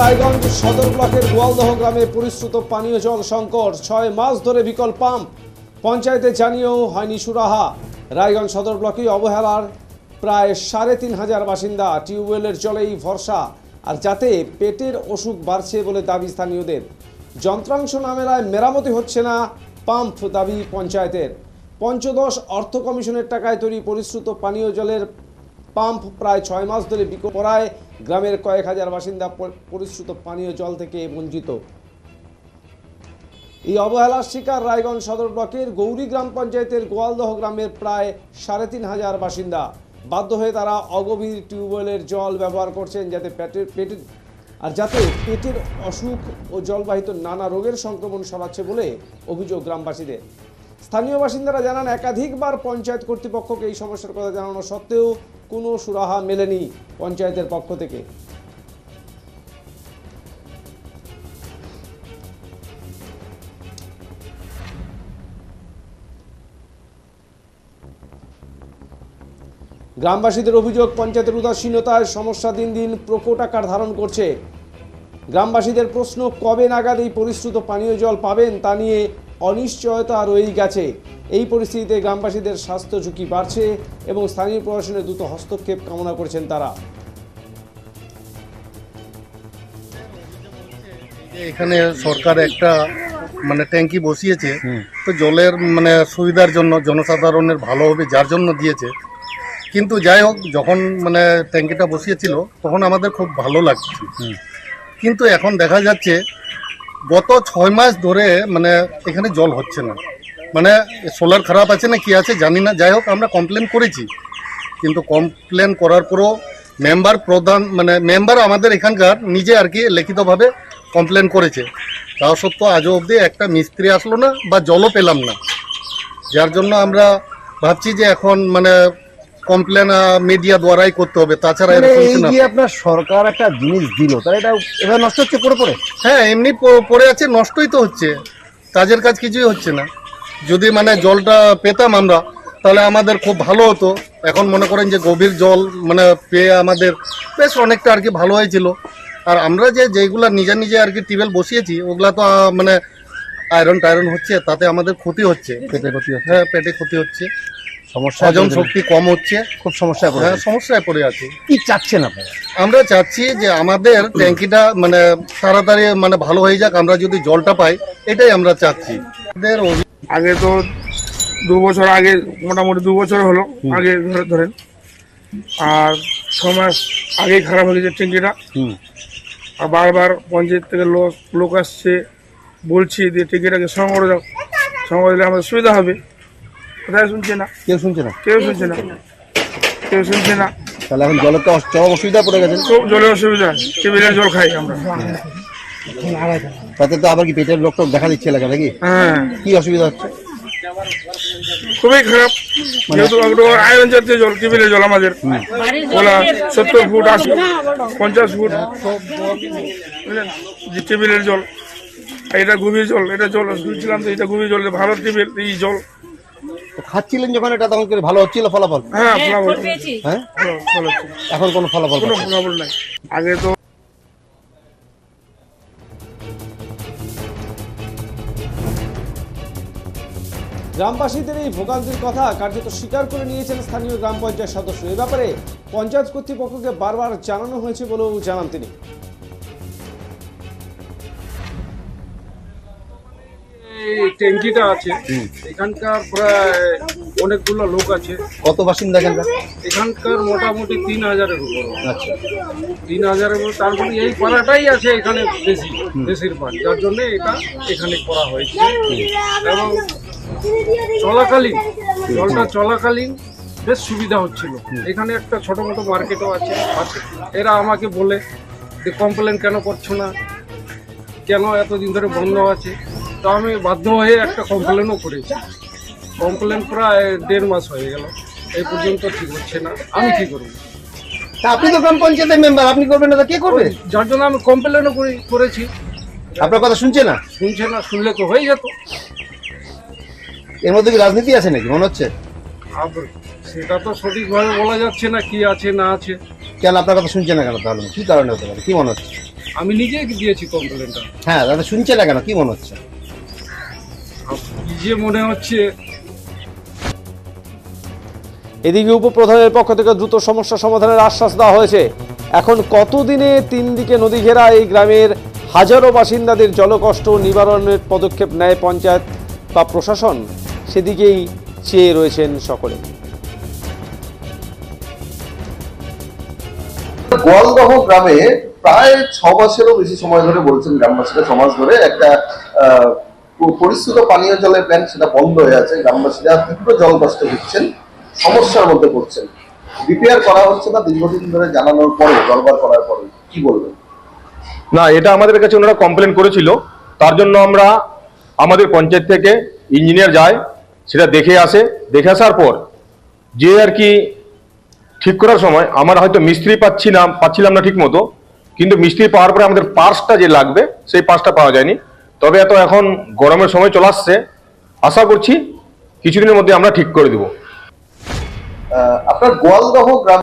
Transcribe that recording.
রায়গঞ্জ সদর ব্লকের গোয়ালদহ গ্রামে পরিশ্রুত পানীয় জল সংকট, 6 মাস ধরে বিকল পাম্প, পঞ্চায়েতে জানিয়েও হয়নি সুরাহা। রায়গঞ্জ সদর ব্লকে অবহেলার প্রায় 3,500 বাসিন্দা, টিউবওয়েলের জলেই ভরসা, আর যাতে পেটের অসুখ বাড়ছে বলে দাবি স্থানীয়দের। যন্ত্রাংশ না মেলায় মেরামতি হচ্ছে না পাম্প, দাবি পঞ্চায়েতের। পঞ্চদশ অর্থ কমিশনের টাকায় তৈরি পরিশ্রুত পানীয় জলের পাম্প প্রায় 6 মাস ধরে বিকল করায় গ্রামের কয়েক হাজার বাসিন্দা পরিশ্রুত পানীয় জল থেকে বঞ্চিত। এই অবহেলার শিকার রায়গঞ্জ সদর ব্লকের গৌরী গ্রাম পঞ্চায়েতের গোয়ালদহ গ্রামের প্রায় 3,500 বাসিন্দা। বাধ্য হয়ে তারা অগভীর টিউবওয়েলের জল ব্যবহার করছেন, যাতে পেটের অসুখ ও জলবাহিত নানা রোগের সংক্রমণ ছড়াচ্ছে বলে অভিযোগ গ্রামবাসীদের। স্থানীয় বাসিন্দারা জানান, একাধিকবার পঞ্চায়েত কর্তৃপক্ষকে এই সমস্যার কথা জানানো সত্ত্বেও কোনো সুরাহা মেলেনি পঞ্চায়েতের পক্ষ থেকে। গ্রামবাসীদের অভিযোগ, পঞ্চায়েতের উদাসীনতায় সমস্যা দিন দিন প্রকট আকার ধারণ করছে। গ্রামবাসীদের প্রশ্ন, কবে নাগাদ এই পরিশ্রুত পানীয় জল পাবেন তা নিয়ে অনিশ্চয়তা রয়েই গেছে। এই পরিস্থিতিতে গ্রামবাসীদের স্বাস্থ্য ঝুঁকি বাড়ছে এবং স্থানীয় প্রশাসনের দ্রুত হস্তক্ষেপ কামনা করছেন তারা। এখানে সরকার একটা ট্যাঙ্কি বসিয়েছে, তো জলের সুবিধার জন্য জনসাধারণের ভালো হবে যার জন্য দিয়েছে। কিন্তু যাই হোক, যখন ট্যাঙ্কিটা বসিয়েছিল তখন আমাদের খুব ভালো লাগছে, কিন্তু এখন দেখা যাচ্ছে গত 6 মাস ধরে এখানে জল হচ্ছে না। সোলার খারাপ আছে না কি আছে জানি না, যাই হোক আমরা কমপ্লেন করেছি, কিন্তু কমপ্লেন করার পরও মেম্বার আমাদের এখানকার নিজে আর কি লিখিতভাবে কমপ্লেন করেছে। তাও সত্ত্বেও আজও অবধি একটা মিস্ত্রি আসলো না বা জলও পেলাম না, যার জন্য আমরা ভাবছি যে এখন কমপ্লেন মিডিয়া দ্বারাই করতে হবে, তাছাড়া আপনার সরকার একটা জিনিস দিল, তাহলে এটা এবার নষ্ট হচ্ছে পড়ে। হ্যাঁ, এমনি পড়ে আছে, নষ্টই তো হচ্ছে, কাজের কাজ কিছুই হচ্ছে না। যদি জলটা পেতাম আমরা, তাহলে আমাদের খুব ভালো হতো। এখন মনে করেন যে গভীর জল পেয়ে আমাদের বেশ অনেকটা আর কি ভালো হয়েছিল। আর আমরা যেগুলা নিজে আর কি টিউবওয়েল বসিয়েছি, ওগুলা তো আয়রন টায়রন হচ্ছে, তাতে আমাদের ক্ষতি হচ্ছে, পেটে ক্ষতি হচ্ছে। হ্যাঁ, পেটে ক্ষতি হচ্ছে, হজম শক্তি কম হচ্ছে, খুব সমস্যায় পড়ে আছে। কি চাচ্ছেন আপনারা? আমরা চাচ্ছি যে আমাদের ট্যাঙ্কিটা তাড়াতাড়ি ভালো হয়ে যাক, আমরা যদি জলটা পাই, এটাই আমরা চাচ্ছি। আগে তো 2 বছর আগে, মোটামুটি 2 বছর হলো আগে ধরেন, আর 6 মাস আগেই খারাপ হয়ে গেছে ট্যাঙ্কিটা। আর বারবার পঞ্চায়েত থেকে লোক আসছে, বলছি যে ট্যাঙ্কিটাকে সংগ্রহ দাও, সংগ্রহ দিলে আমাদের সুবিধা হবে। কোথায় শুনছে না, কেউ শুনছে না। তাহলে এখন জলের তো চরম অসুবিধা পড়ে গেছেন। খুব জলের অসুবিধা, টিউবওয়েলের জল খাই আমরা। তাতে তো আবার কি পেটের রোগ টোগ দেখা দিচ্ছে এলাকা নাকি? হ্যাঁ, কি অসুবিধা হচ্ছে? খুবই খারাপ, যেহেতু আয়রন জাতীয় জল, টিউবওয়েলের জল আমাদের ওলা 70 ফুট 80 50 ফুট বুঝলেন, যে টিউবওয়েলের জল। আর এটা গভীর জল, এটা জল শুনছিলাম তো, এটা গভীর জল, ভালো টিউবওয়েল এই জল। তো খাচ্ছিলেন যখন এটা তখন করে ভালো হচ্ছিল ফলাফল? হ্যাঁ, ফলাফল হ্যাঁ, ভালো হচ্ছে, এখন কোনো ফলাফল কোনো পাচ্ছেন না? ফলাফল নাই। আগে তো গ্রামবাসীদের এই ভোগান্তির কথা কার্যত স্বীকার করে নিয়েছেন স্থানীয় গ্রাম পঞ্চায়েত সদস্য। এ ব্যাপারে পঞ্চায়েত কর্তৃপক্ষকে বারবার জানানো হয়েছে বলেও জানান তিনি। এই ট্যাঙ্কিটা আছে, এখানকার প্রায় অনেকগুলো লোক আছে। কত বাসিন্দা এখানকার? এখানকার মোটামুটি 3000-এর উপর। আচ্ছা, 3000-এর উপর, তারপরে এই পাড়াটাই আছে এখানে বেশিরভাগ, যার জন্য এটা এখানে করা হয়েছে। এবং চলাকালীন, জলটা চলাকালীন বেশ সুবিধা হচ্ছিল। এখানে একটা ছোট মোটো মার্কেটও আছে। এরা আমাকে বলে যে কমপ্লেন কেন করছো না, কেন এতদিন ধরে বন্ধ আছে। তো আমি বাধ্য হয়ে একটা কমপ্লেনও করেছি। কমপ্লেন প্রায় 1.5 মাস হয়ে গেল, এই পর্যন্ত ঠিক হচ্ছে না। আমি কি করব? তা আপনি তো গ্রাম পঞ্চায়েতের মেম্বার, আপনি করবেন না তো কে করবে? যার জন্য আমি কমপ্লেনও করেছি। আপনার কথা শুনছে না? শুনছে না, শুনলে তো হয়ে যেত। এর মধ্যে কি রাজনীতি আছে নাকি মনে হচ্ছে? আর সেটা তো সঠিকভাবে বলা যাচ্ছে না কি আছে না আছে। কেন আপনার কথা শুনছে না কেন তাহলে? কি কারণে হতে পারে, কি মনে হচ্ছে? আমি নিজেই দিয়েছি কমপ্লেনটা। হ্যাঁ দাদা, শুনছে না কেন, কি মনে হচ্ছে? কি যে মনে হচ্ছে। এদিকে উপপ্রধানের পক্ষ থেকে দ্রুত সমস্যা সমাধানের আশ্বাস দেওয়া হয়েছে। এখন কতদিনে 3 দিকে নদী ঘেরা এই গ্রামের হাজারো বাসিন্দাদের জলকষ্ট নিবারণের পদক্ষেপ নেয় পঞ্চায়েত বা প্রশাসন, সেদিকেই চেয়ে রয়েছেন সকলে। গোয়ালদহ গ্রামে প্রায় 6 মাসেরও বেশি সময় ধরে বলছেন গ্রামবাসীরা, 6 মাস ধরে একটা পরিশ্রুত পানীয় জলের প্ল্যান্ট সেটা বন্ধ হয়ে আছে। গ্রামবাসীরা তীব্র জল কষ্ট হচ্ছেন, সমস্যার মধ্যে পড়ছেন। রিপেয়ার করা হচ্ছে না দীর্ঘদিন ধরে জানানোর পরে, দরবার করার পরে, কি বলবেন? না, এটা আমাদের কাছে ওনারা কমপ্লেন করেছিল, তার জন্য আমরা আমাদের পঞ্চায়েত থেকে ইঞ্জিনিয়ার যায়, সেটা দেখে আসে। দেখে আসার পর যে আর কি ঠিক করার সময় আমরা হয়তো মিস্ত্রি পাচ্ছিলাম না ঠিক মতো, কিন্তু মিস্ত্রি পাওয়ার পরে আমাদের পার্সটা যে লাগবে সেই পার্সটা পাওয়া যায়নি। তবে এখন গরমের সময় চলে আসছে, আশা করছি কিছুদিনের মধ্যে আমরা ঠিক করে দেব। আপনার গোয়ালদহ গ্রাম